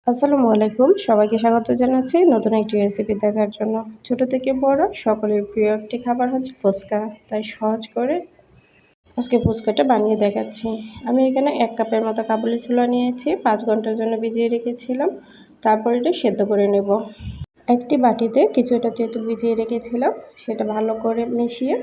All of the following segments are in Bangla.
আসসালামু আলাইকুম, সবাইকে স্বাগত জানাচ্ছি নতুন একটি রেসিপি দেখার জন্য। ছোট থেকে বড় সকলের প্রিয় একটি খাবার হচ্ছে ফুচকা। তাই সহজ করে আজকে ফুচকাটা বানিয়ে দেখাচ্ছি। আমি এখানে 1 কাপের মতো কাবুলি ছোলা নিয়েছি, 5 ঘন্টার জন্য ভিজিয়ে রেখেছিলাম। তারপর এটা সেদ্ধ করে নেব। একটি বাটিতে কিছুটা তেঁতুল ভিজিয়ে রেখেছিলাম, সেটা ভালো করে মিশিয়ে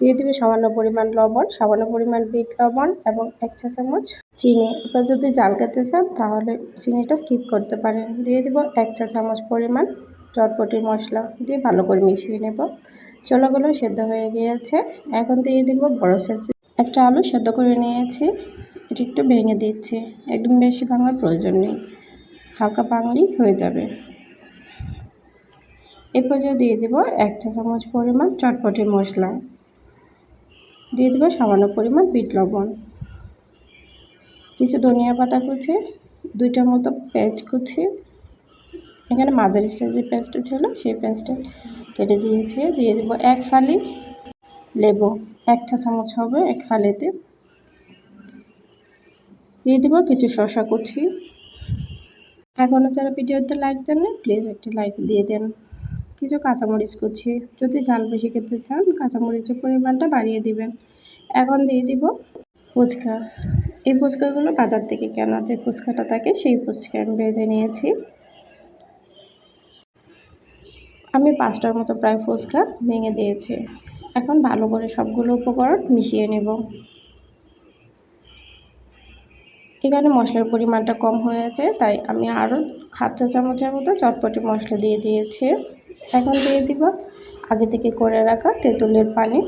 দিয়ে দিবে সামান্য পরিমাণ লবণ, সামান্য পরিমাণ বিট লবণ এবং 1 চা চামচ চিনি। আপনারা যদি ঝাল খেতে চান তাহলে চিনিটা স্কিপ করতে পারেন। দিয়ে দিব 1 চা চামচ পরিমাণ চটপটির মশলা দিয়ে ভালো করে মিশিয়ে নেব। ছোলাগুলো সেদ্ধ হয়ে গিয়েছে। এখন দিয়ে দিব বড় সাইজের একটা আলু সেদ্ধ করে নিয়েছি, এটা একটু ভেঙে দিচ্ছি। একদম বেশি ভাঙার প্রয়োজন নেই, হালকা ভাঙলেই হয়ে যাবে। এ পর্যায়ে দিয়ে দিব 1 চা চামচ পরিমাণ চটপটির মশলা, দিয়ে দেবো সামান্য পরিমাণ বিট লবণ, কিছু ধনিয়া পাতা কুচি, 2টার মতো পেঁয়াজ কুচি। এখানে মাঝারি সাইজের পেঁয়াজটা ছিল, সেই পেঁয়াজটা কেটে দিয়েছি। দিয়ে দেবো 1 ফালি লেবু, 1 চা চামচ হবে 1 ফালিতে। দিয়ে দেবো কিছু শসা কুচি। এখনও যারা ভিডিওতে লাইক দেন না, প্লিজ একটি লাইক দিয়ে দেন। কিছু কাঁচামরিচ কুচি, যদি ঝাল বেশি খেতে চান কাঁচামরিচের পরিমাণটা বাড়িয়ে দিবেন। এখন দিয়ে দিব ফুচকা। এই ফুচকাগুলো বাজার থেকে কেনা যে ফুচকাটা থাকে সেই ফুচকা আমি ভেজে নিয়েছি। আমি 5টার মতো প্রায় ফুচকা ভেঙে দিয়েছি। এখন ভালো করে সবগুলো উপকরণ মিশিয়ে নেব। এখানে মশলার পরিমাণটা কম হয়েছে, তাই আমি আরও 1/2 চা চামচের মতো চটপটি মশলা দিয়ে দিয়েছি। এখন দিয়ে দিব আগে থেকে করে রাখা তেঁতুলের পানি।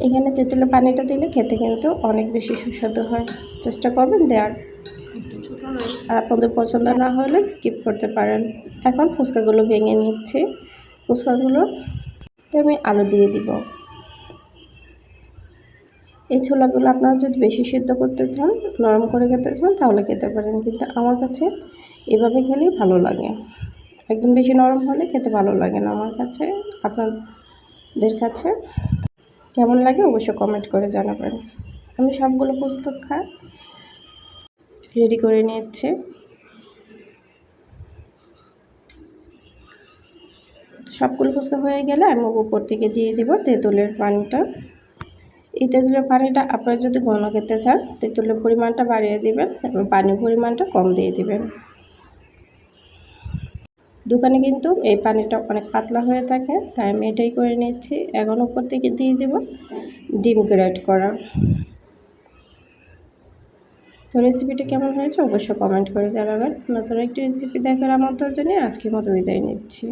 এখানে তেঁতুলের পানিটা দিলে খেতে কিন্তু অনেক বেশি সুস্বাদু হয়, চেষ্টা করবেন দেওয়ার। আর আপনাদের পছন্দ না হলে স্কিপ করতে পারেন। এখন ফুচকাগুলো ভেঙে নিচ্ছি। ফুচকাগুলোতে আমি আলু দিয়ে দিব। এই ছোলাগুলো আপনারা যদি বেশি সিদ্ধ করতে চান, নরম করে খেতে চান তাহলে খেতে পারেন, কিন্তু আমার কাছে এভাবে খেলেই ভালো লাগে। একদম বেশি নরম হলে খেতে ভালো লাগে না আমার কাছে। আপনাদের কাছে কেমন লাগে অবশ্যই কমেন্ট করে জানাবেন। আমি সবগুলো ফুচকা রেডি করে নিচ্ছি। সবগুলো ফুচকা হয়ে গেলে আমি উপর থেকে দিয়ে দিব তেঁতুলের পানিটা। এই তেঁতুলের পানিটা আপনারা যদি ঘন খেতে চান তেঁতুলের পরিমাণটা বাড়িয়ে দিবেন এবং পানির পরিমাণটা কম দিয়ে দিবেন। দোকানে কিন্তু এই পানিটা অনেক পাতলা হয়ে থাকে, তাই আমি এটাই করে নিচ্ছি। এখন উপর থেকে দিয়ে দেব ডিম গ্রেট করা। তো রেসিপিটা কেমন হয়েছে অবশ্যই কমেন্ট করে জানাবেন। নতুন একটি রেসিপি দেখার আমন্ত্রণ জানিয়ে আজকের মতো বিদায় নিচ্ছি।